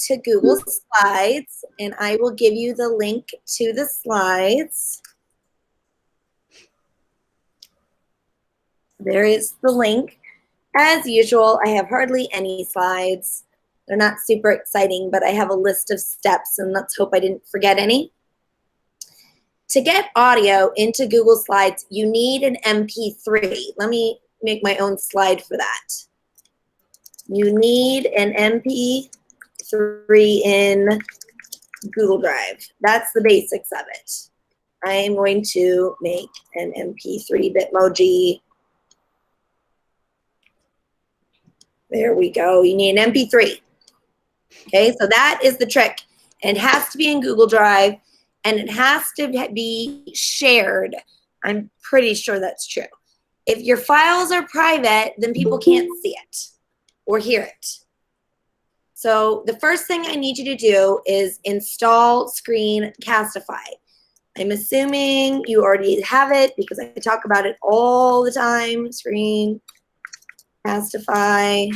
to Google Slides, and I will give you the link to the slides. There is the link. As usual, I have hardly any slides. They're not super exciting, but I have a list of steps, and let's hope I didn't forget any. To get audio into Google Slides, you need an MP3. Let me make my own slide for that. You need an MP3 in Google Drive. That's the basics of it. I am going to make an MP3 Bitmoji. There we go. You need an MP3. Okay, so that is the trick. It has to be in Google Drive, and it has to be shared. I'm pretty sure that's true. If your files are private, then people can't see it or hear it. So the first thing I need you to do is install Screencastify. I'm assuming you already have it because I talk about it all the time. Screencastify.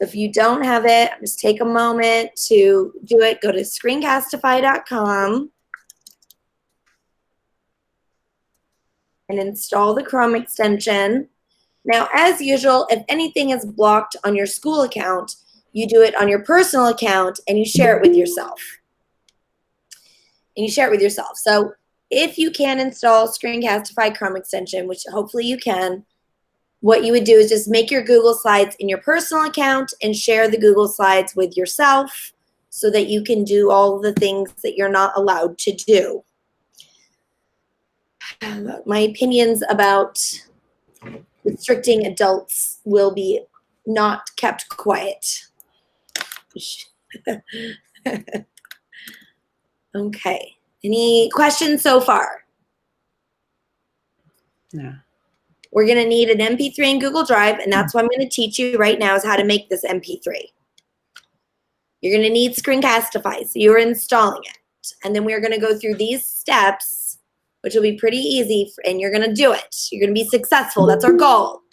If you don't have it, just take a moment to do it. Go to screencastify.com and install the Chrome extension. Now, as usual, if anything is blocked on your school account, you do it on your personal account and you share it with yourself. So if you can install Screencastify Chrome extension, which hopefully you can, what you would do is just make your Google Slides in your personal account and share the Google Slides with yourself so that you can do all the things that you're not allowed to do. My opinions about restricting adults will be not kept quiet. Okay. Any questions so far? No. We're going to need an MP3 in Google Drive, and that's what I'm going to teach you right now is how to make this MP3. You're going to need Screencastify, so you're installing it. And then we're going to go through these steps, which will be pretty easy, and you're going to do it. You're going to be successful. That's our goal.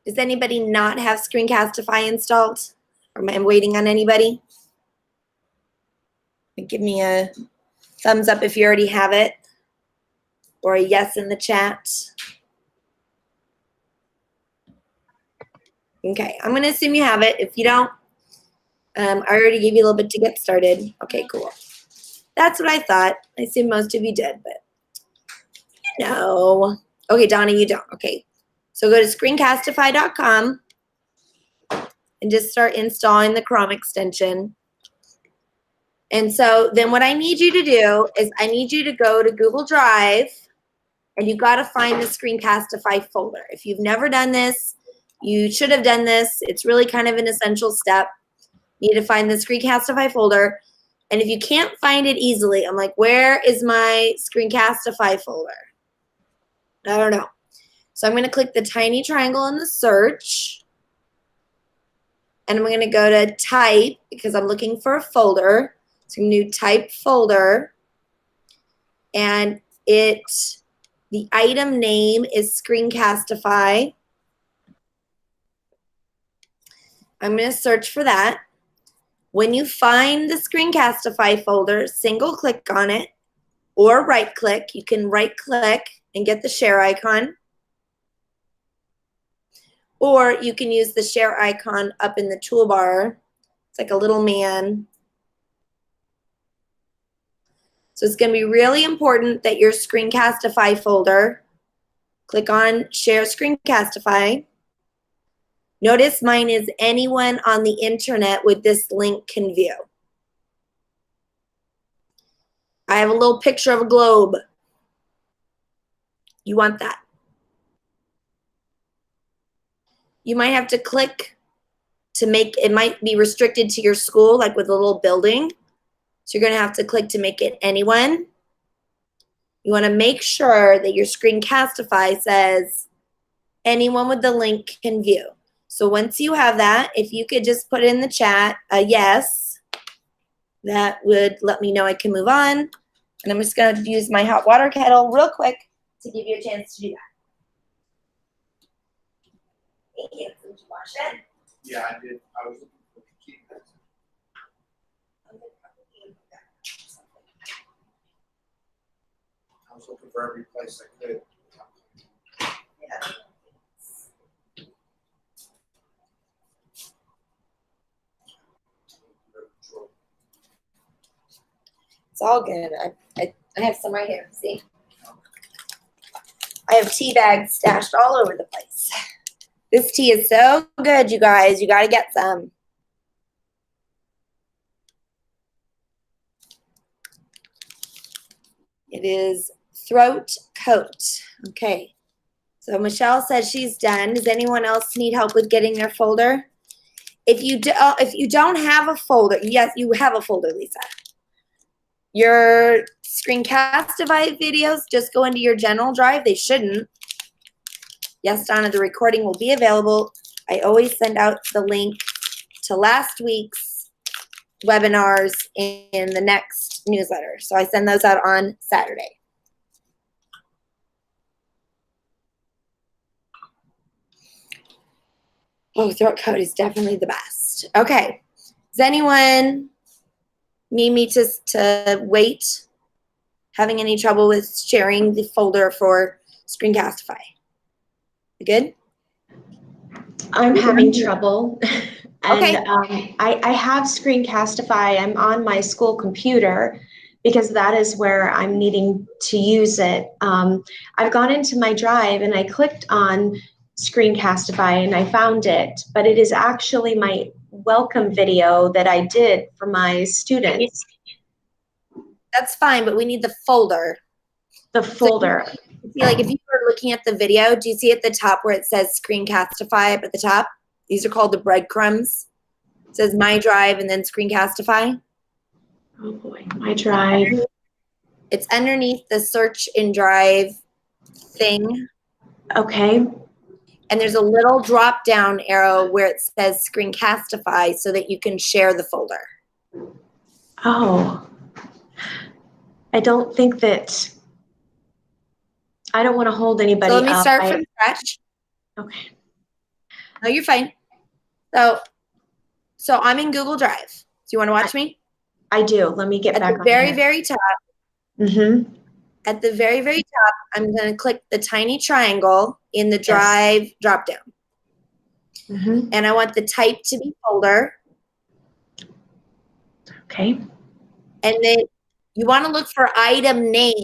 Does anybody not have Screencastify installed? Or am I waiting on anybody? Give me a thumbs up if you already have it, or a yes in the chat. Okay, I'm going to assume you have it. If you don't, I already gave you a little bit to get started. Okay, cool. That's what I thought. I assume most of you did, but you know. Okay, Donna, you don't. Okay, so go to screencastify.com and just start installing the Chrome extension. And so then what I need you to do is I need you to go to Google Drive, and you've got to find the Screencastify folder. If you've never done this, you should have done this. It's really kind of an essential step. You need to find the Screencastify folder. And if you can't find it easily, I'm like, where is my Screencastify folder? I don't know. So I'm going to click the tiny triangle in the search. And I'm going to go to type because I'm looking for a folder. So I'm going to type folder, and the item name is Screencastify. I'm going to search for that. When you find the Screencastify folder, single click on it or right click. You can right click and get the share icon. Or you can use the share icon up in the toolbar. It's like a little man. So it's going to be really important that your Screencastify folder, click on Share Screencastify. Notice mine is anyone on the internet with this link can view. I have a little picture of a globe. You want that. You might have to click to make, it might be restricted to your school, like with a little building. So you're going to have to click to make it anyone. You want to make sure that your Screencastify says anyone with the link can view. So once you have that, if you could just put in the chat a yes, that would let me know I can move on. And I'm just going to use my hot water kettle real quick to give you a chance to do that. Did you wash it? Yeah, I did. I was looking for the key. I was looking for every place I could. Yeah. It's all good. I have some right here. See? I have tea bags stashed all over the place. This tea is so good, you guys. You got to get some. It is Throat Coat. Okay. So Michelle says she's done. Does anyone else need help with getting their folder? If you don't have a folder, yes, you have a folder, Lisa. Your Screencastify videos just go into your general drive. They shouldn't. Yes, Donna, the recording will be available. I always send out the link to last week's webinars in the next newsletter. So I send those out on Saturday. Oh, throat coat is definitely the best. Okay. Does anyone need me to wait? Having any trouble with sharing the folder for Screencastify? You good? I'm having trouble. And Okay. I have Screencastify. I'm on my school computer because that is where I'm needing to use it. I've gone into my drive and I clicked on Screencastify and I found it, but it is actually my welcome video that I did for my students. That's fine, but we need the folder. The folder. So, see, like if you were looking at the video, do you see at the top where it says Screencastify up at the top? These are called the breadcrumbs. It says My Drive and then Screencastify. Oh boy, My Drive. It's underneath the search in Drive thing. Okay. And there's a little drop down arrow where it says Screencastify so that you can share the folder. Oh. I don't think that, I don't want to hold anybody So let me up. start from scratch. Okay. No, you're fine. So I'm in Google Drive. Do you want to watch me? I do. Let me get back at the very top. Mm-hmm. At the very, very top, I'm going to click the tiny triangle in the Drive drop-down. Mm-hmm. And I want the type to be folder. Okay. And then you want to look for item name.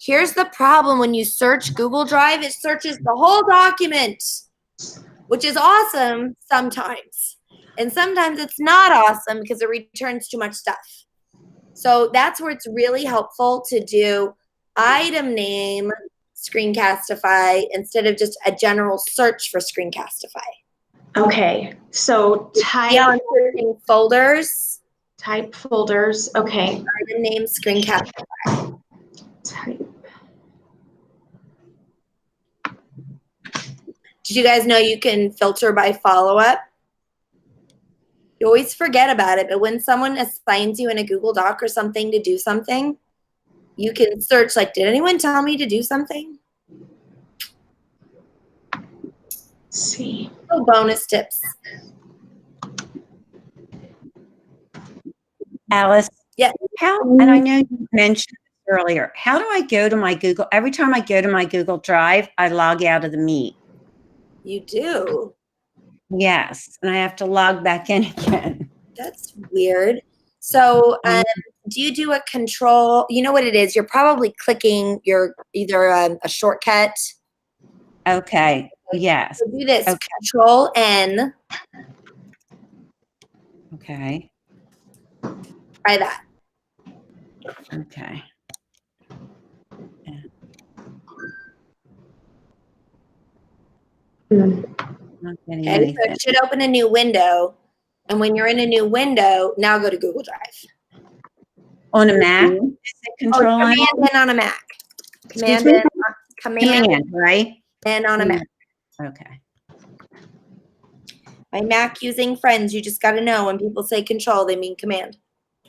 Here's the problem when you search Google Drive. It searches the whole document, which is awesome sometimes. And sometimes it's not awesome because it returns too much stuff. So that's where it's really helpful to do item name Screencastify instead of just a general search for Screencastify. Okay. So type folders. Type folders. Okay. Item name Screencastify. Type. Did you guys know you can filter by follow-up? You always forget about it, but when someone assigns you in a Google Doc or something to do something, you can search like, did anyone tell me to do something? Let's see. Oh, bonus tips. Alice. Yeah. And I know you mentioned this earlier. How do I go to my Google? Every time I go to my Google Drive, I log out of the Meet. You do? Yes. And I have to log back in again. That's weird. So do you do a control? You know what it is? You're probably clicking your either a shortcut. Okay. Yes. So do this. Okay. Control N. Okay. Try that. Okay. Yeah. Not getting Okay, anything. so it should open a new window. And when you're in a new window, now go to Google Drive. On a Mac? Is it Control N? Command N on a Mac. Command N, Command, right? N on a Mac. Okay. My Mac using friends, you just got to know when people say control, they mean command.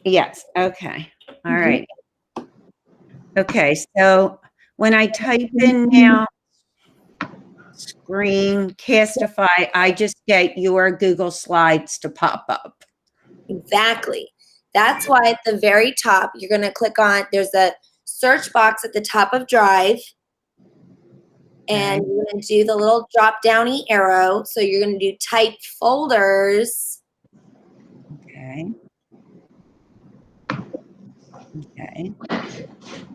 Yes. Okay. All right. Okay. So when I type in now Screencastify, I just get your Google Slides to pop up. Exactly. That's why at the very top, you're going to click on, there's a search box at the top of Drive. And you're going to do the little drop downy arrow. So you're going to do type folders. Okay. Okay.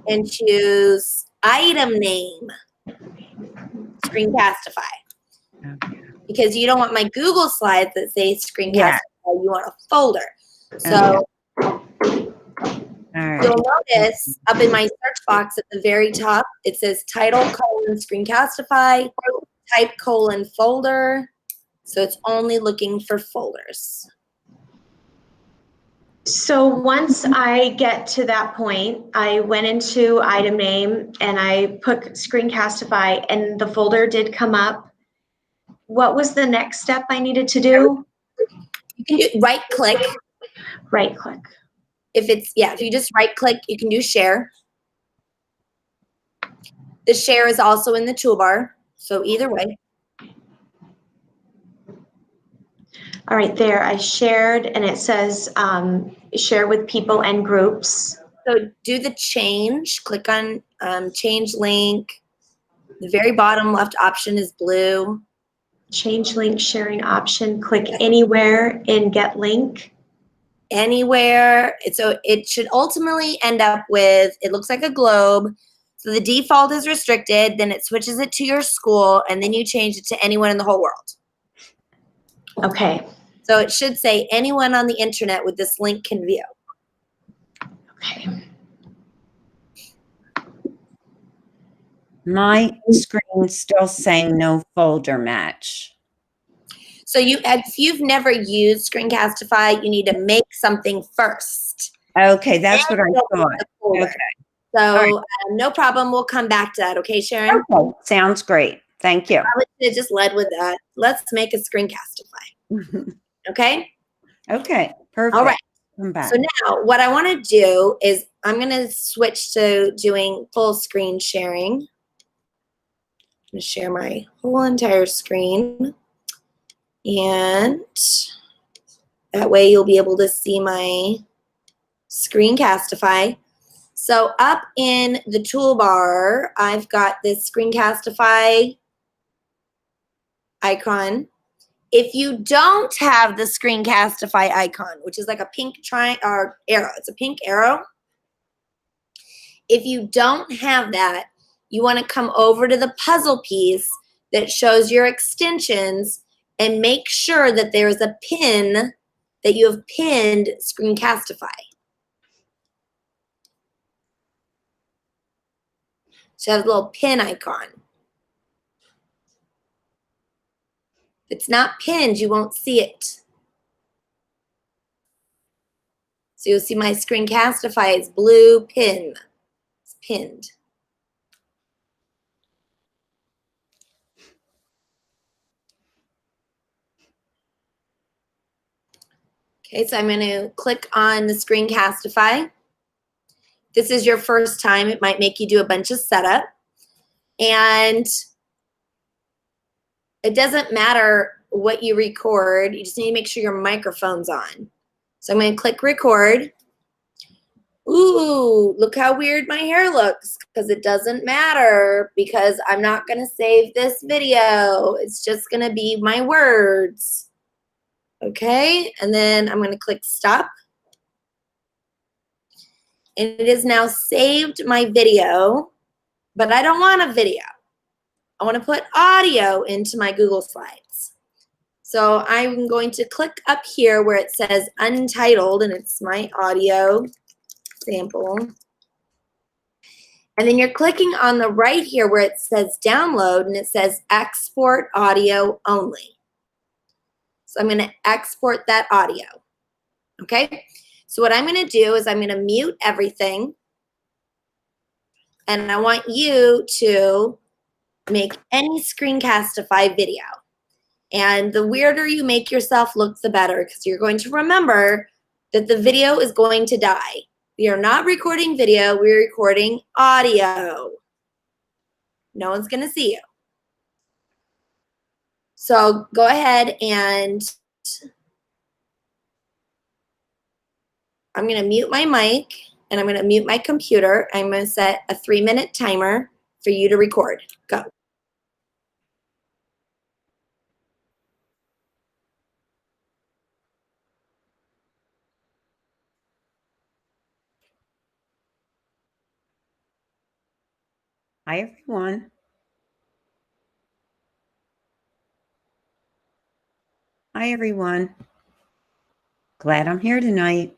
And choose item name, Screencastify. Okay. Because you don't want my Google Slides that say Screencastify. Yeah. You want a folder. So All right. you'll notice up in my search box at the very top, it says title : Screencastify, type : folder. So it's only looking for folders. So once I get to that point, I went into item name and I put Screencastify and the folder did come up. What was the next step I needed to do? You can do right click. Right click. If you just right click, you can do share. The share is also in the toolbar. So either way. All right, there I shared and it says share with people and groups. So do the change, click on change link. The very bottom left option is blue. Change link sharing option, click anywhere in get link. Anywhere. So it should ultimately end up with, it looks like a globe. So the default is restricted, then it switches it to your school, and then you change it to anyone in the whole world. Okay. So it should say anyone on the internet with this link can view. Okay. My screen's still saying no folder match. So if you've never used Screencastify, you need to make something first. Okay, that's what I Then thought. the folder. Okay. So no problem. We'll come back to that. Okay, Sharon? Okay, sounds great. Thank you. I would have just led with that. Let's make a Screencastify. Okay? Okay, perfect. All right. I'm back. So now what I want to do is I'm going to switch to doing full screen sharing. I'm going to share my whole entire screen. And that way you'll be able to see my Screencastify. So up in the toolbar, I've got this Screencastify icon. If you don't have the Screencastify icon, which is like a pink triangle or arrow, it's a pink arrow. If you don't have that, you want to come over to the puzzle piece that shows your extensions and make sure that there's a pin that you have pinned Screencastify. So have a little pin icon. If it's not pinned, you won't see it. So you'll see my Screencastify is blue pin. It's pinned. Okay, so I'm going to click on the Screencastify. This is your first time. It might make you do a bunch of setup. And it doesn't matter what you record. You just need to make sure your microphone's on. So I'm going to click record. Ooh, look how weird my hair looks, because it doesn't matter, because I'm not going to save this video. It's just going to be my words. Okay, and then I'm going to click stop. And it is now saved my video, but I don't want a video. I want to put audio into my Google Slides. So I'm going to click up here where it says untitled, and it's my audio sample. And then you're clicking on the right here where it says download, and it says export audio only. So I'm going to export that audio. Okay? So what I'm going to do is I'm going to mute everything. And I want you to make any Screencastify video. And the weirder you make yourself look, the better, because you're going to remember that the video is going to die. We are not recording video, we're recording audio. No one's going to see you. So go ahead and I'm going to mute my mic and I'm going to mute my computer. I'm going to set a 3-minute timer for you to record. Go. Hi, everyone. Hi, everyone. Glad I'm here tonight.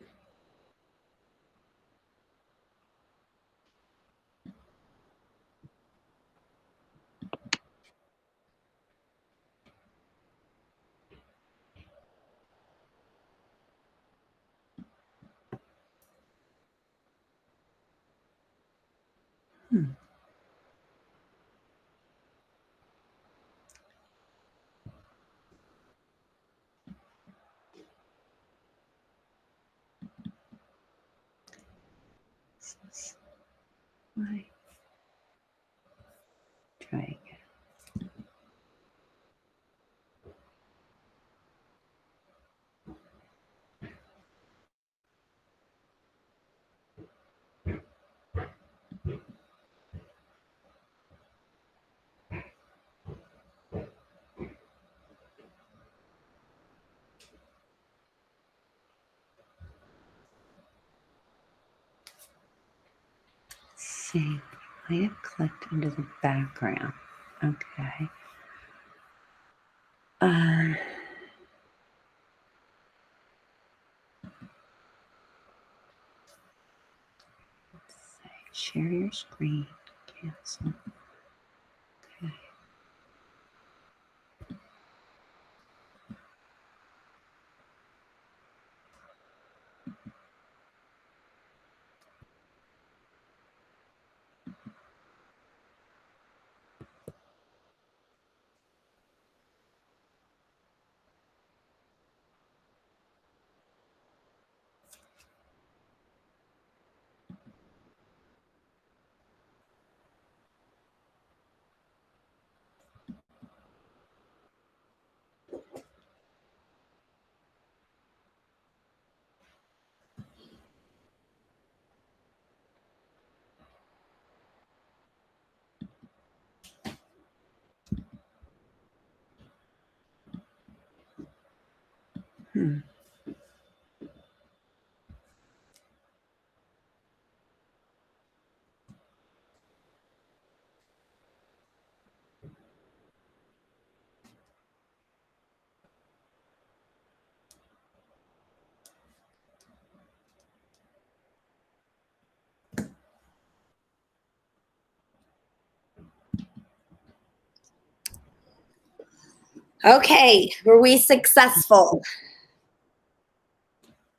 Why? Try again. See, I have clicked into the background. Okay. Let's say share your screen. Cancel. Okay. Okay, were we successful?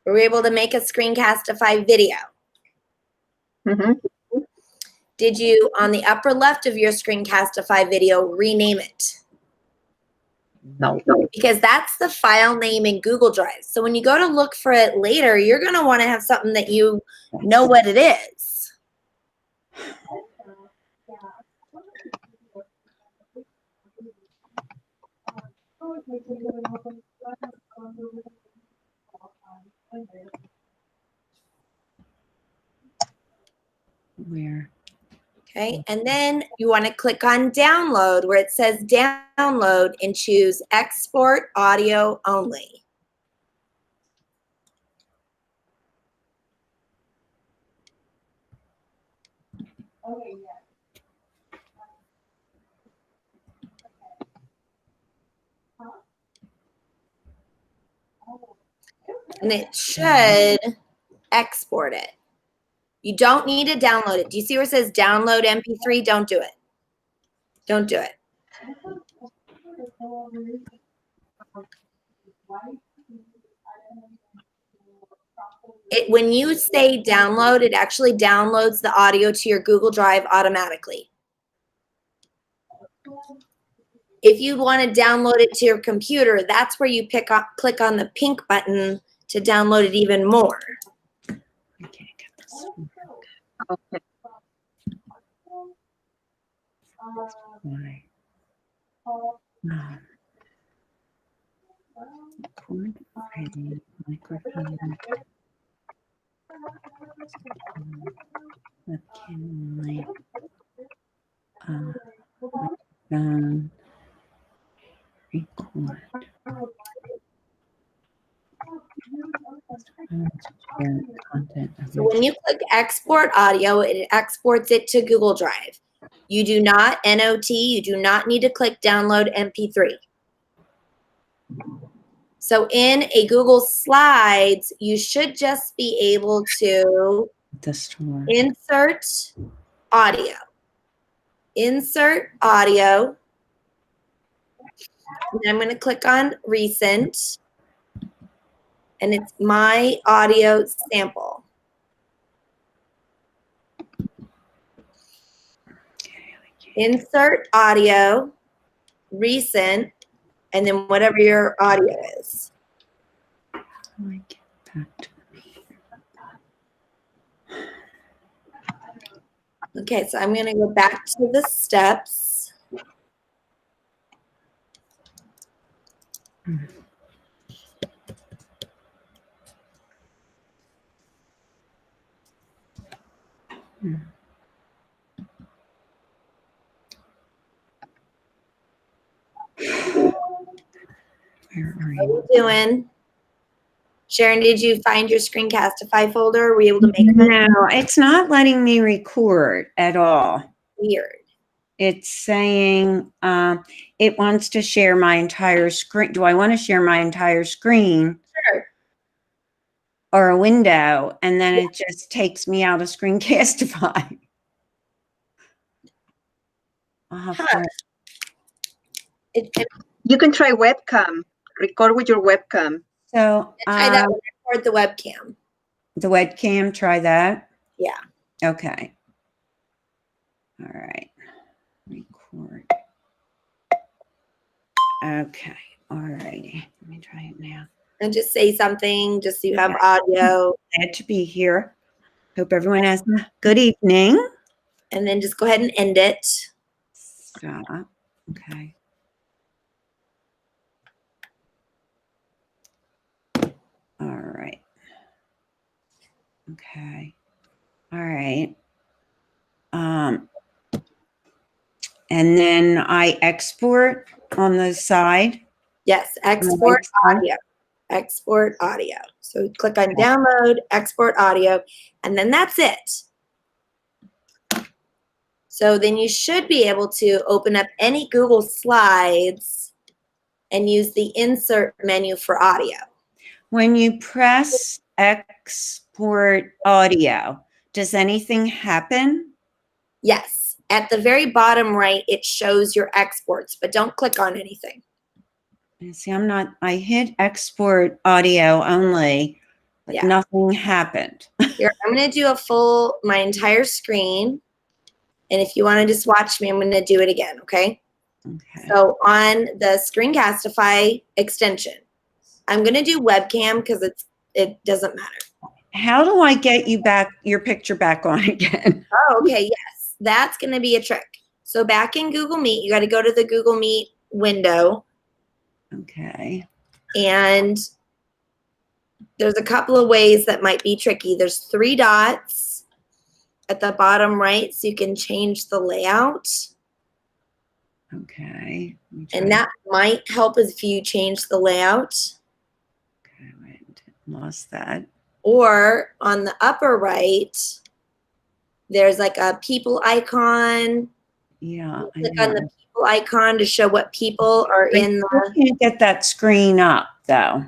Were we able to make a Screencastify video? Did you, on the upper left of your Screencastify video, rename it? No. Because that's the file name in Google Drive. So when you go to look for it later, you're going to want to have something that you know what it is. Where? Okay, and then you want to click on download where it says download and choose export audio only. And it should export it. You don't need to download it. Do you see where it says download MP3? Don't do it. Don't do it. When you say download, it actually downloads the audio to your Google Drive automatically. If you want to download it to your computer, that's where you click on the pink button to download it even more. Okay, get this. Okay. Why? Record, ready, microphone, webcam, light, microphone, record. Share content. So when you click export audio, it exports it to Google Drive. You do not NOT, you do not need to click download MP3. So in a Google Slides, you should just be able to The store. insert audio. Insert audio. And I'm going to click on recent. And it's my audio sample. Insert audio, recent, and then whatever your audio is. Get back to Okay, so I'm going to go back to the steps. Where are How you? are you doing? Sharon, did you find your Screencastify folder? Were you able to make it? No, it's not letting me record at all. Weird. It's saying it wants to share my entire screen. Do I want to share my entire screen Sure. or a window? And then it just takes me out of Screencastify. I'll have Huh. to- You can try webcam. Record with your webcam. So Try that one. Record the webcam. the webcam, try that. Yeah. Okay. All right. Record. Okay. All righty. Let me try it now. And just say something, just so you have Okay. audio. Glad to be here. Hope everyone has a good evening. And then just go ahead and end it. Stop. Okay. All right. Okay. All right. And then I export on the side. Yes, on the export right side. audio. Export audio. So click on download, export audio, and then that's it. So then you should be able to open up any Google Slides and use the insert menu for audio. When you press export audio, does anything happen? Yes, at the very bottom right, it shows your exports, but don't click on anything. See, I hit export audio only, but Yeah. nothing happened. Here, I'm going to do my entire screen. And if you want to just watch me, I'm going to do it again, okay? Okay. So on the Screencastify extension, I'm going to do webcam because it doesn't matter. How do I get your picture back on again? Oh, okay, yes. That's going to be a trick. So back in Google Meet, you got to go to the Google Meet window. Okay. And there's a couple of ways that might be tricky. There's 3 dots at the bottom right, so you can change the layout. Okay. And that might help if you change the layout. Okay, wait, lost that. Or on the upper right, there's like a people icon. Yeah. I Click know. on the people icon to show what people are I in still the. can't get that screen up though.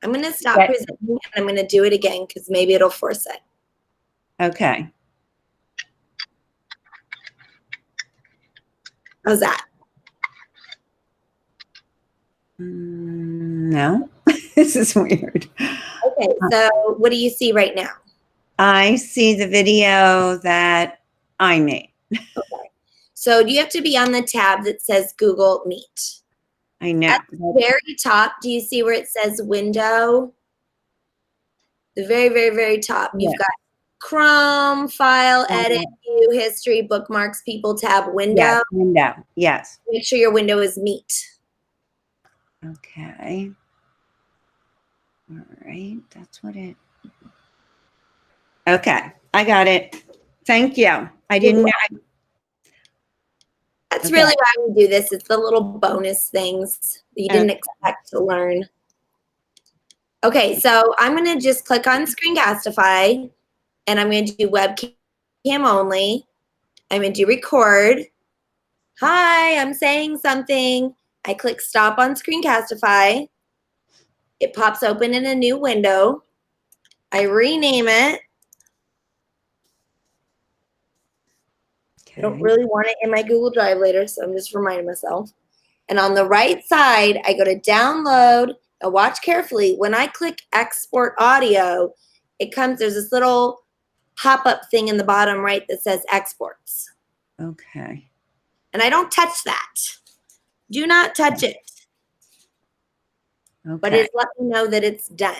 I'm going to stop Yeah. presenting and I'm going to do it again because maybe it'll force it. Okay. How's that? No, this is weird. Okay, so what do you see right now? I see the video that I made. So you have to be on the tab that says Google Meet. I know. At the very top, do you see where it says window? The very, very, very top. Yeah. You've got Chrome, file, edit, view, history, bookmarks, people tab, window. Yes, window. Yes. Make sure your window is Meet. Okay. All right. That's what it. Okay. I got it. Thank you. I didn't know. That's Okay. really why we do this. It's the little bonus things that you didn't expect to learn. Okay, so I'm going to just click on Screencastify, and I'm going to do webcam only. I'm going to do record. Hi, I'm saying something. I click stop on Screencastify. It pops open in a new window. I rename it. I don't Okay. really want it in my Google Drive later, so I'm just reminding myself. And on the right side, I go to download. Now watch carefully. When I click export audio, it comes, there's this little pop-up thing in the bottom right that says exports. Okay. And I don't touch that. Do not touch it. Okay. But it's letting me know that it's done.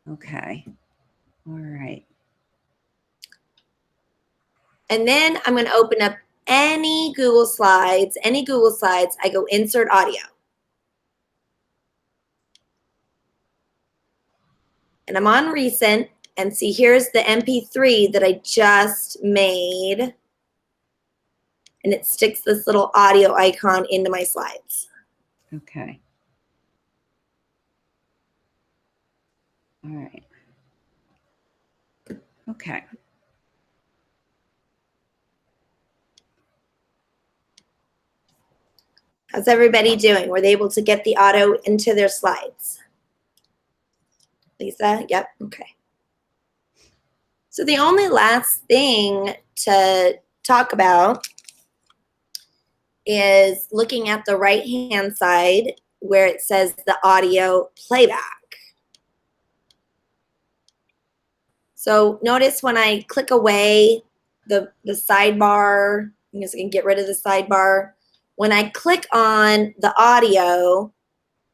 Okay. All right. And then I'm going to open up any Google Slides. I go insert audio. And I'm on recent, and see, here's the MP3 that I just made. And it sticks this little audio icon into my slides. Okay. All right. Okay. How's everybody doing? Were they able to get the audio into their slides? Lisa? Yep. Okay. So the only last thing to talk about is looking at the right-hand side where it says the audio playback. So notice when I click away the sidebar, I guess I can get rid of the sidebar. When I click on the audio,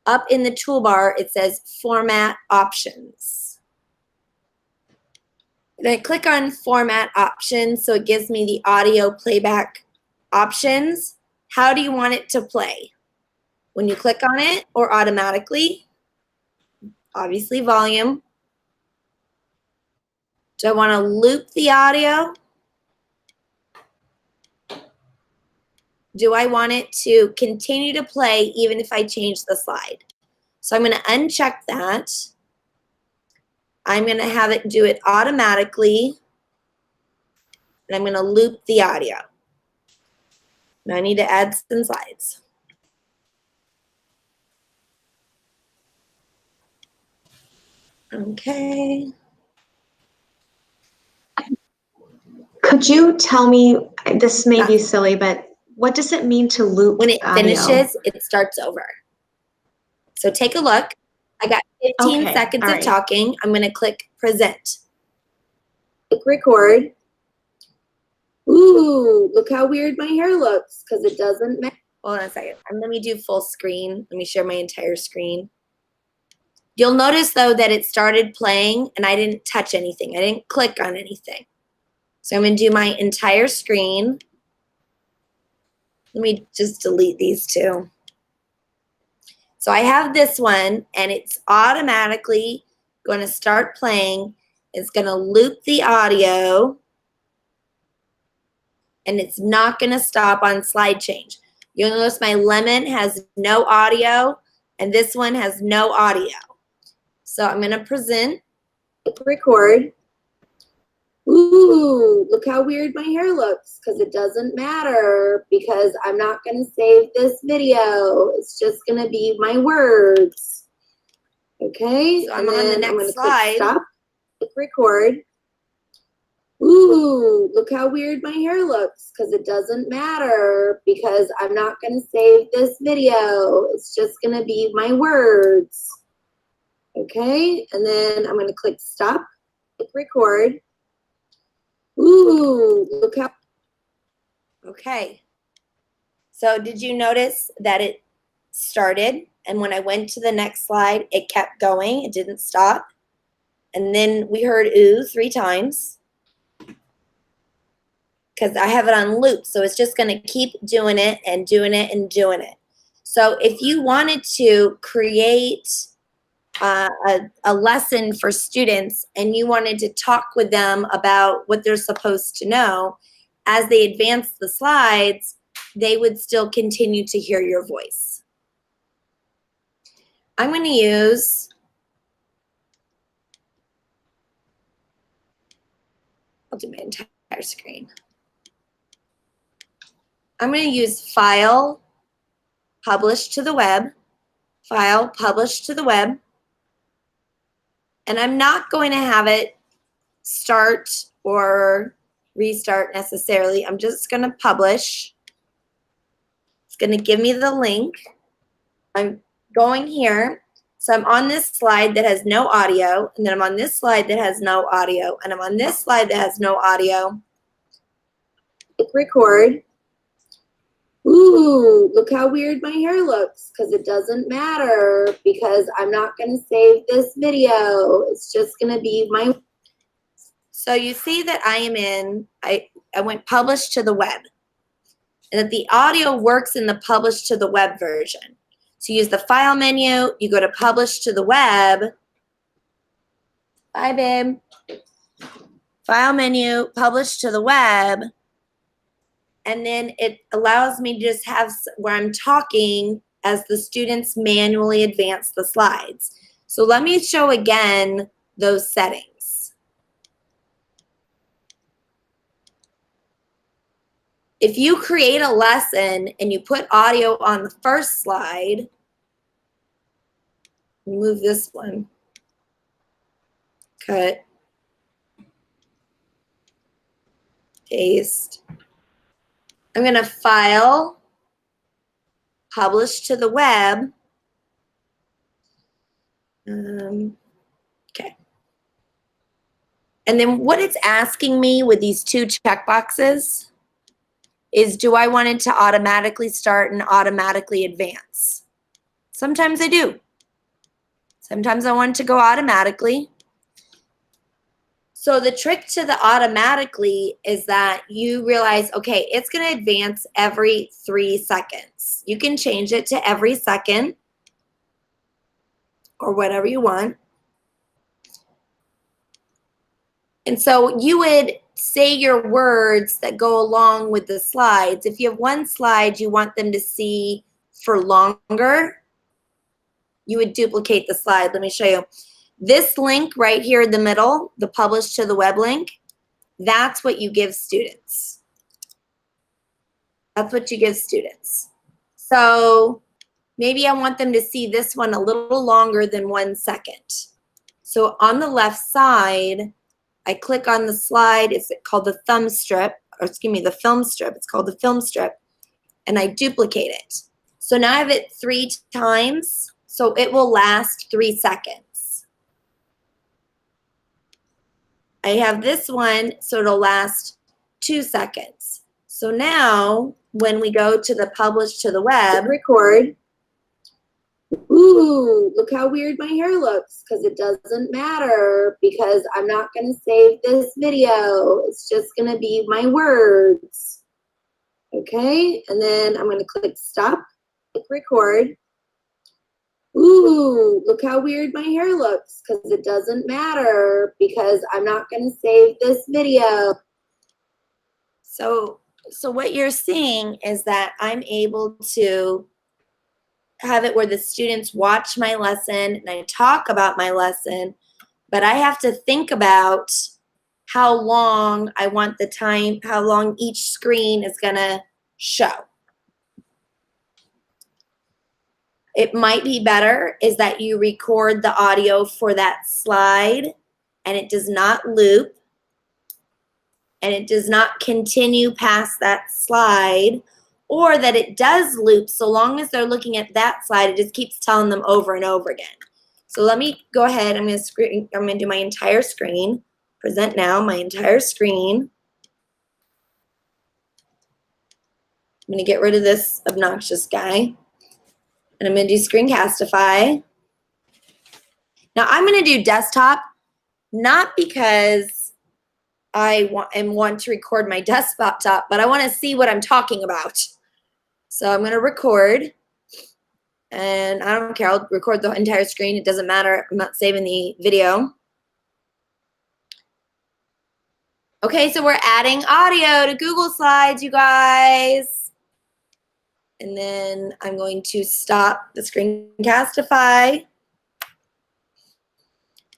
up in the toolbar, it says Format Options. And I click on Format Options, so it gives me the audio playback options. How do you want it to play? When you click on it or automatically? Obviously, volume. Do I want to loop the audio? Do I want it to continue to play even if I change the slide? So I'm going to uncheck that. I'm going to have it do it automatically. And I'm going to loop the audio. Now I need to add some slides. Okay. Could you tell me, this may be silly, but what does it mean to loop When it audio? finishes, it starts over. So take a look. I got 15 Okay, seconds all of right. talking. I'm going to click present. Click record. Ooh, look how weird my hair looks because it doesn't match. Hold on a second. Let me do full screen. Let me share my entire screen. You'll notice, though, that it started playing and I didn't touch anything. I didn't click on anything. So I'm going to do my entire screen. Let me just delete these two. So I have this one, and it's automatically going to start playing. It's going to loop the audio, and it's not going to stop on slide change. You'll notice my lemon has no audio, and this one has no audio. So I'm going to present, click record. Ooh, look how weird my hair looks because it doesn't matter because I'm not going to save this video. It's just going to be my words. Okay, so I'm on the next slide. Stop, click record. Ooh, look how weird my hair looks because it doesn't matter because I'm not going to save this video. It's just going to be my words. Okay, and then I'm going to click stop, click record. Ooh, look how. Okay. So did you notice that it started? And when I went to the next slide, it kept going. It didn't stop. And then we heard ooh 3 times. because I have it on loop. So it's just going to keep doing it and doing it and doing it. So if you wanted to create a lesson for students and you wanted to talk with them about what they're supposed to know, as they advance the slides, they would still continue to hear your voice. I'm going to use I'll do my entire screen. I'm going to use File, Publish to the Web, File, Publish to the Web, and I'm not going to have it start or restart necessarily. I'm just going to publish. It's going to give me the link. I'm going here. So I'm on this slide that has no audio, and then I'm on this slide that has no audio, and I'm on this slide that has no audio. Click record. Ooh, look how weird my hair looks, because it doesn't matter, because I'm not going to save this video. It's just going to be my... So you see that I am in, I went publish to the web, and that the audio works in the publish to the web version. So you use the file menu, you go to publish to the web. Bye, babe. File menu, publish to the web. And then it allows me to just have where I'm talking as the students manually advance the slides. So let me show again those settings. If you create a lesson and you put audio on the first slide, move this one, cut, paste. I'm going to file, publish to the web. Okay. And then what it's asking me with these two checkboxes is, do I want it to automatically start and automatically advance? Sometimes I do. Sometimes I want it to go automatically. So the trick to the automatically is that you realize, okay, it's going to advance every 3 seconds. You can change it to every second or whatever you want. And so you would say your words that go along with the slides. If you have one slide you want them to see for longer, you would duplicate the slide. Let me show you. This link right here in the middle, the publish to the web link, that's what you give students. That's what you give students. So maybe I want them to see this one a little longer than 1 second. So on the left side, I click on the slide. It's called the thumb strip, or excuse me, the film strip. It's called the film strip. And I duplicate it. So now I have it 3 times, so it will last 3 seconds. I have this one, so it'll last 2 seconds. So now, when we go to the publish to the web, record. Ooh, look how weird my hair looks, because it doesn't matter, because I'm not going to save this video. It's just going to be my words. Okay, and then I'm going to click stop, click record. Ooh, look how weird my hair looks, because it doesn't matter, because I'm not going to save this video. So what you're seeing is that I'm able to have it where the students watch my lesson and I talk about my lesson, but I have to think about how long I want the time, how long each screen is going to show. It might be better is that you record the audio for that slide and it does not loop and it does not continue past that slide, or that it does loop so long as they're looking at that slide, it just keeps telling them over and over again. So let me go ahead. I'm going to do my entire screen. Present now, my entire screen. I'm going to get rid of this obnoxious guy. And I'm going to do Screencastify. Now I'm going to do desktop, not because I want to record my desktop, but I want to see what I'm talking about. So I'm going to record. And I don't care. I'll record the entire screen. It doesn't matter. I'm not saving the video. Okay, so we're adding audio to Google Slides, you guys. And then I'm going to stop the Screencastify.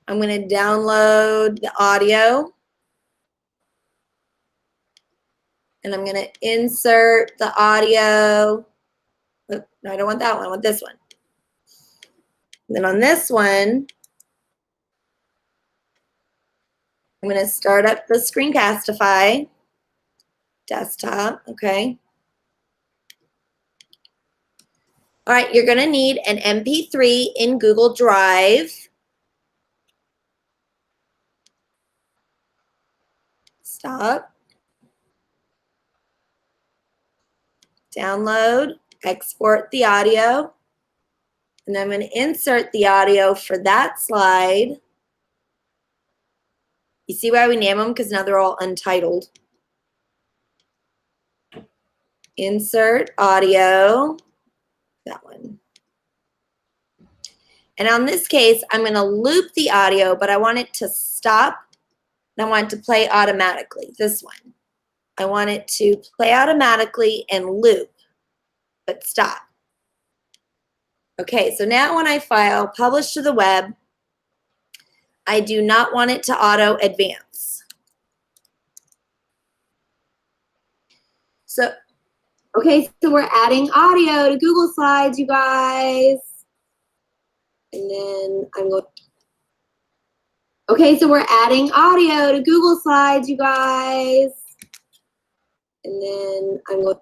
I'm going to download the audio. And I'm going to insert the audio. Oh, no, I don't want that one. I want this one. And then on this one, I'm going to start up the Screencastify Desktop, okay? All right, you're going to need an MP3 in Google Drive. Stop. Download, export the audio. And I'm going to insert the audio for that slide. You see why we name them? Because now they're all untitled. Insert audio. That one. And on this case, I'm going to loop the audio, but I want it to stop. And I want it to play automatically. This one. I want it to play automatically and loop, but stop. Okay, so now when I file publish to the web, I do not want it to auto advance. So, okay, so we're adding audio to Google Slides, you guys. And then I'm going, okay, so we're adding audio to Google Slides, you guys. And then I'm going,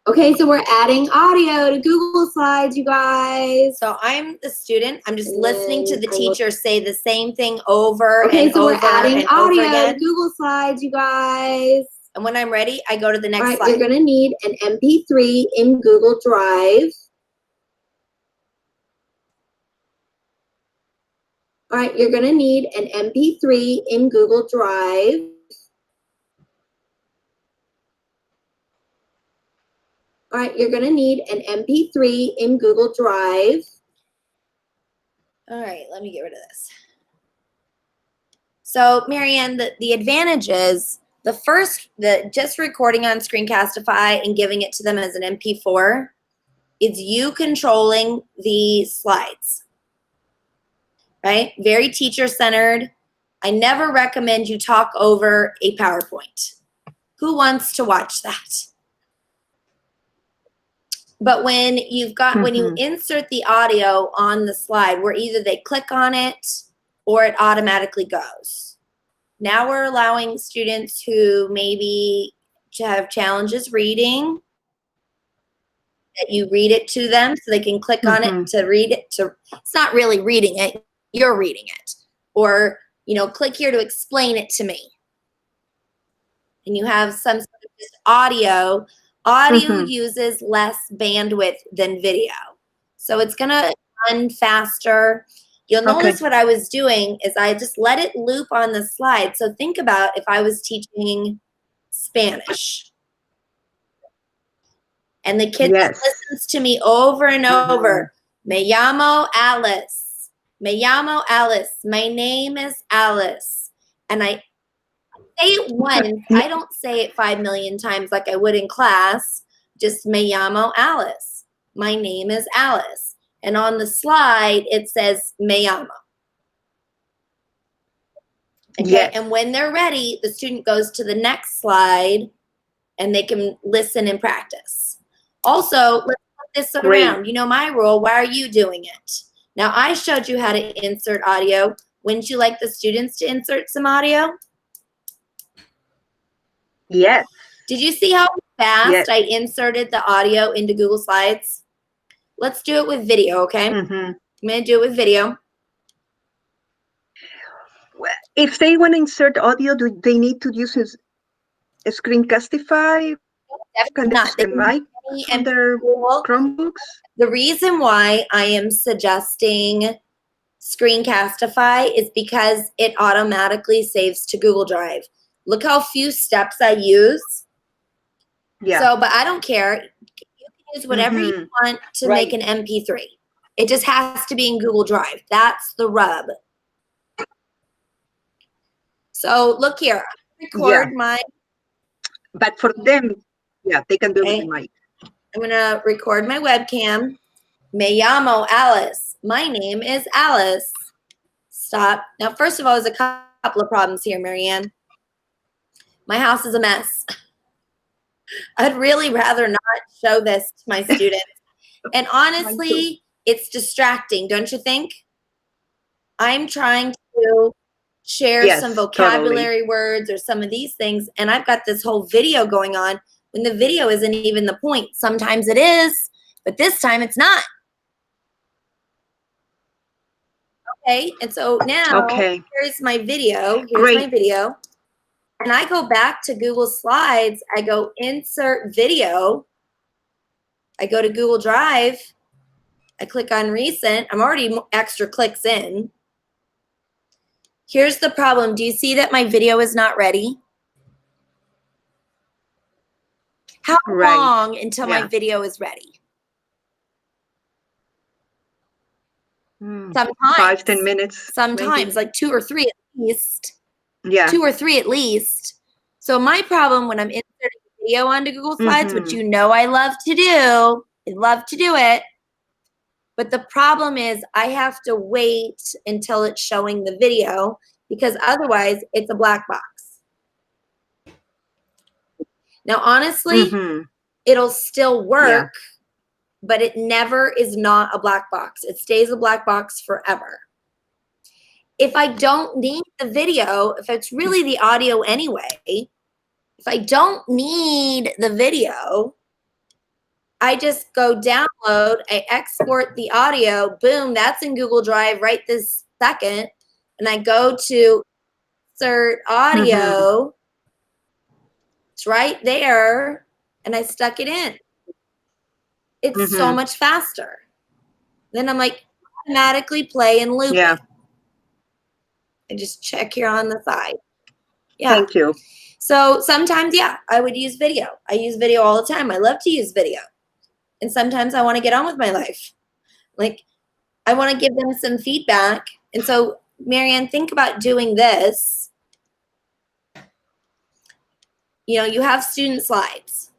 okay, so we're adding audio to Google Slides, you guys. So I'm the student. I'm just listening to the teacher say the same thing over and over and over again. Okay, so we're adding audio to Google Slides, you guys. And when I'm ready, I go to the next slide. You're going to need an MP3 in Google Drive. All right, you're going to need an MP3 in Google Drive. All right, you're going to need an MP3 in Google Drive. All right, let me get rid of this. So, Marianne, the advantage is just recording on Screencastify and giving it to them as an MP4 is you controlling the slides, right? Very teacher-centered. I never recommend you talk over a PowerPoint. Who wants to watch that? But when when you insert the audio on the slide, where either they click on it or it automatically goes. Now we're allowing students who maybe have challenges reading that you read it to them so they can click on it to read it. It's not really reading it, you're reading it. Or, click here to explain it to me. And you have some sort of just audio. Audio uses less bandwidth than video. So it's going to run faster. You'll notice what I was doing is I just let it loop on the slide. So think about if I was teaching Spanish. And the kid listens to me over and over. Me llamo Alice. Me llamo Alice. My name is Alice. And I say it once. I don't say it 5 million times like I would in class. Just me llamo Alice. My name is Alice. And on the slide, it says me llamo. Okay, yes. And when they're ready, the student goes to the next slide and they can listen and practice. Also, let's put this around. You know my rule. Why are you doing it? Now, I showed you how to insert audio. Wouldn't you like the students to insert some audio? Yes. Did you see how fast I inserted the audio into Google Slides? Let's do it with video, okay? I'm going to do it with video. If they want to insert audio, do they need to use a Screencastify? Definitely not. They mic on their Chromebooks? The reason why I am suggesting Screencastify is because it automatically saves to Google Drive. Look how few steps I use. Yeah. So, but I don't care. You can use whatever you Mhm. want to Right. make an MP3. It just has to be in Google Drive. That's the rub. So look here. Record my. But for them, yeah, they can do Okay. it in my. I'm gonna record my webcam. Me llamo Alice. My name is Alice. Stop. Now, first of all, there's a couple of problems here, Marianne. My house is a mess. I'd really rather not show this to my students. And honestly, it's distracting, don't you think? I'm trying to share Yes, some totally. vocabulary words or some of these things, and I've got this whole video going on when the video isn't even the point. Sometimes it is, but this time it's not. Okay, and so now Okay. here's my video. Here's Great. my video. And I go back to Google Slides. I go insert video. I go to Google Drive. I click on recent. I'm already extra clicks in. Here's the problem. Do you see that my video is not ready? How Right. long until my Yeah. video is ready? Mm. Sometimes. 5-10 minutes. Sometimes, like 2 or 3 at least. Yeah. 2 or 3 at least. So my problem when I'm inserting video onto Google Slides, which Mhm. you know I love to do, it. But the problem is I have to wait until it's showing the video because otherwise it's a black box. Now, honestly, Mhm. it'll still work, but it never is not a black box. It stays a black box forever. If I don't need the video, if it's really the audio anyway, if I don't need the video, I just go download, I export the audio, boom, that's in Google Drive right this second. And I go to insert audio, it's right there, and I stuck it in. It's so Mhm. much faster. Then I'm like, automatically play and loop Yeah. it. I just check here on the side. Yeah. Thank you. So sometimes, yeah, I would use video. I use video all the time. I love to use video. And sometimes I want to get on with my life. Like, I want to give them some feedback. And so, Marianne, think about doing this. You know, you have student slides.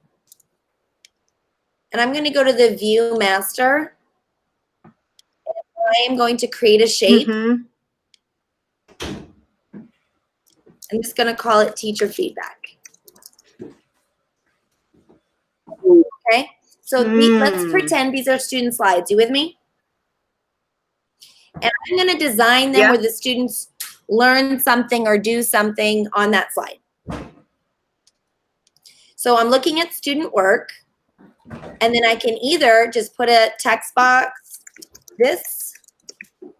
And I'm going to go to the View Master. I am going to create a shape. Mhm. I'm just going to call it Teacher Feedback. Okay? So let's pretend these are student slides. You with me? And I'm going to design them Yeah. where the students learn something or do something on that slide. So I'm looking at student work, and then I can either just put a text box. This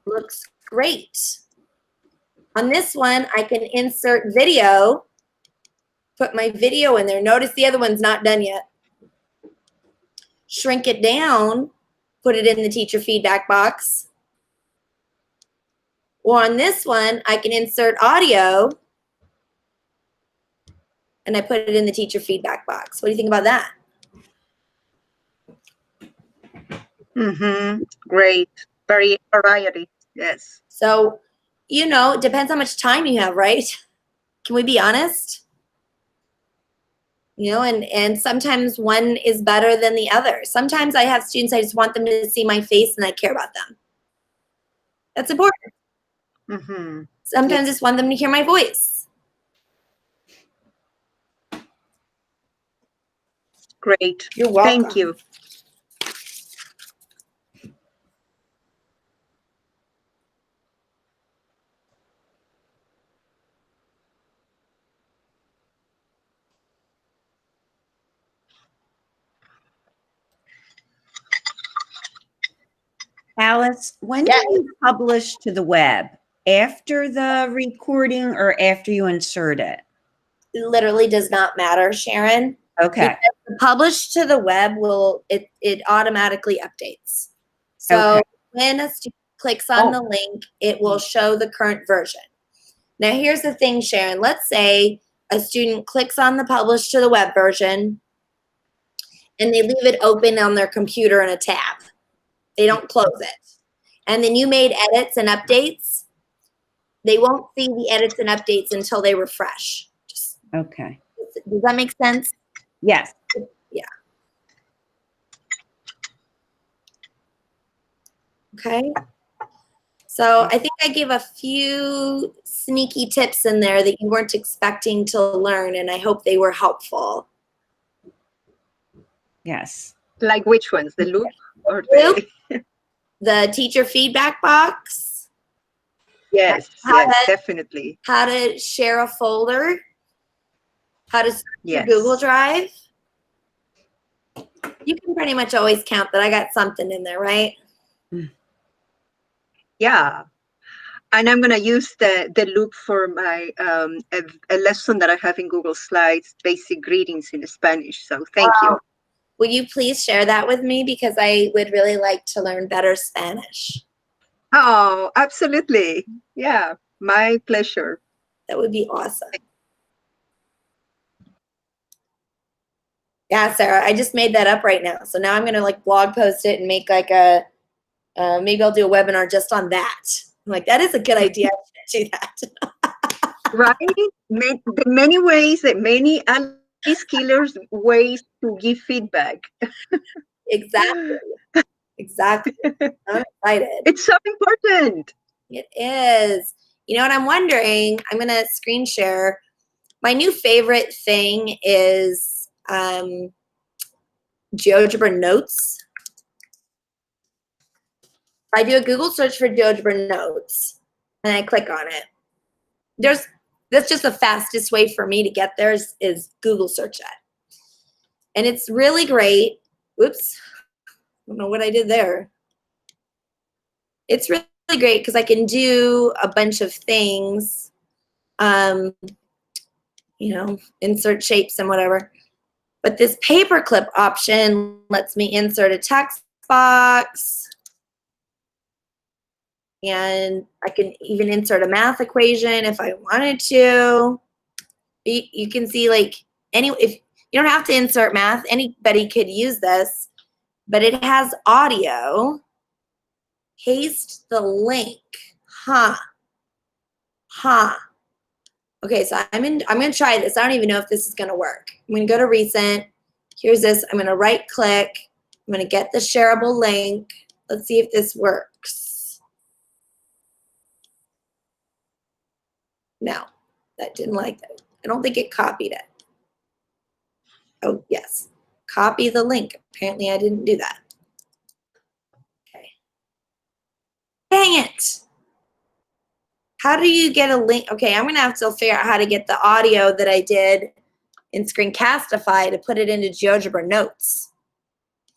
looks great. On this one, I can insert video, put my video in there. Notice the other one's not done yet. Shrink it down, put it in the teacher feedback box. Or on this one, I can insert audio, and I put it in the teacher feedback box. What do you think about that? Mhm. Great. Very variety. Yes. So, you know, it depends how much time you have, right? Can we be honest? You know, and sometimes one is better than the other. Sometimes I have students, I just want them to see my face and I care about them. That's important. Mhm. Sometimes I just want them to hear my voice. Great. You're welcome. Thank you. Alice, when Yes. do you publish to the web? After the recording or after you insert it? It literally does not matter, Sharon. Okay. The publish to the web will it automatically updates. So Okay. when a student clicks on Oh. the link, it will show the current version. Now, here's the thing, Sharon. Let's say a student clicks on the publish to the web version and they leave it open on their computer in a tab. They don't close it. And then you made edits and updates. They won't see the edits and updates until they refresh. Okay. Does that make sense? Yes. Yeah. Okay. So I think I gave a few sneaky tips in there that you weren't expecting to learn, and I hope they were helpful. Yes. Like which ones? The loop or Loop. the? The teacher feedback box, Yes, How yes, to- definitely. how to share a folder, how to search your Yes. Google Drive. You can pretty much always count that I got something in there, right? Yeah. And I'm going to use the loop for my a lesson that I have in Google Slides, basic greetings in Spanish. So thank you. Will you please share that with me, because I would really like to learn better Spanish. Oh, absolutely. Yeah, my pleasure. That would be awesome. Yeah, Sarah, I just made that up right now. So now I'm going to like blog post it and make like a, maybe I'll do a webinar just on that. I'm like, that is a good idea. I should do that. Right? The many ways, the many Alice Keeler's ways to give feedback. Exactly. Exactly. I'm excited. It's so important. It is. You know what I'm wondering? I'm going to screen share. My new favorite thing is Geogebra Notes. I do a Google search for Geogebra Notes and I click on it. That's just the fastest way for me to get there is Google search it. And it's really great. Whoops. I don't know what I did there. It's really great because I can do a bunch of things, you know, insert shapes and whatever. But this paperclip option lets me insert a text box. And I can even insert a math equation if I wanted to. You can see like if you don't have to insert math, anybody could use this, but it has audio. Paste the link. Huh. Okay, so I'm gonna try this. I don't even know if this is gonna work. I'm gonna go to recent. Here's this. I'm gonna right click. I'm gonna get the shareable link. Let's see if this works. No, that didn't like that. I don't think it copied it. Oh, yes. Copy the link. Apparently I didn't do that. Okay. Dang it. How do you get a link? Okay, I'm going to have to figure out how to get the audio that I did in Screencastify to put it into Geogebra Notes.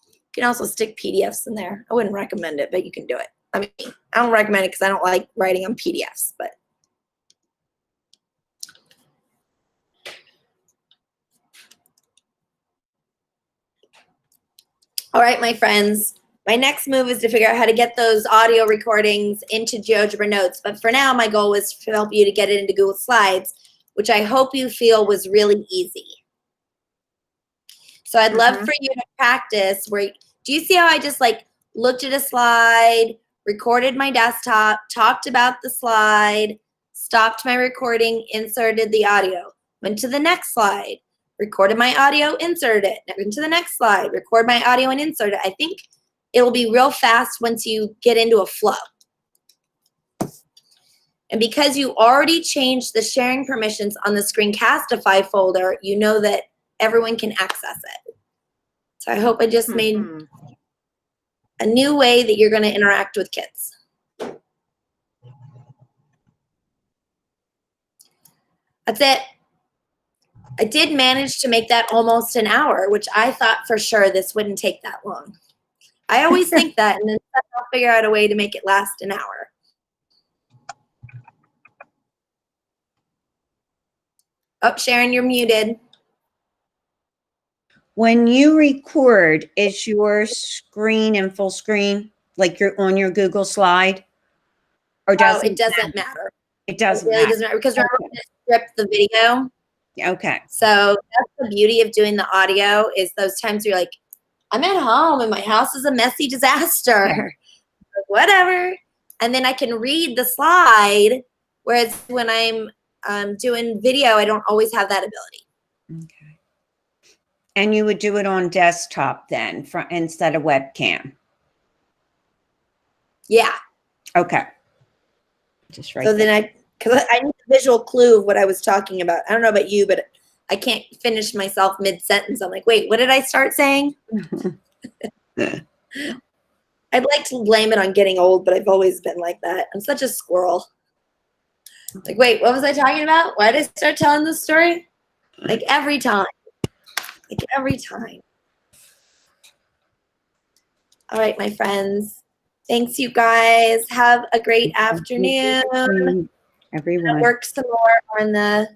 You can also stick PDFs in there. I wouldn't recommend it, but you can do it. I mean, I don't recommend it because I don't like writing on PDFs, but all right, my friends, my next move is to figure out how to get those audio recordings into Geogebra Notes. But for now, my goal was to help you to get it into Google Slides, which I hope you feel was really easy. So I'd love for you to practice do you see how I just like looked at a slide, recorded my desktop, talked about the slide, stopped my recording, inserted the audio, went to the next slide, recorded my audio, inserted it, went to the next slide, record my audio and insert it. I think it will be real fast once you get into a flow. And because you already changed the sharing permissions on the Screencastify folder, you know that everyone can access it. So I hope I just made a new way that you're going to interact with kids. That's it. I did manage to make that almost an hour, which I thought for sure this wouldn't take that long. I always think that, and then I'll figure out a way to make it last an hour. Oh, Sharon, you're muted. When you record, is your screen in full screen, like you're on your Google slide? Or Oh, does it doesn't matter. It It doesn't really matter. doesn't matter because remember when it stripped the video. Okay. So that's the beauty of doing the audio is those times where you're like, I'm at home and my house is a messy disaster. Like, whatever. And then I can read the slide. Whereas when I'm doing video, I don't always have that ability. Okay. And you would do it on desktop then instead of webcam. Yeah. Okay. Just right So then because I need a visual clue of what I was talking about. I don't know about you, but I can't finish myself mid-sentence. I'm like, wait, what did I start saying? I'd like to blame it on getting old, but I've always been like that. I'm such a squirrel. Like, wait, what was I talking about? Why did I start telling this story? Like every time. Like every time. All right, my friends. Thanks, you guys. Have a great afternoon. Everyone. Work some more on the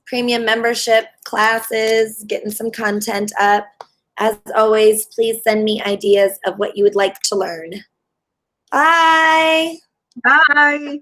premium membership classes, getting some content up. As always, please send me ideas of what you would like to learn. Bye. Bye.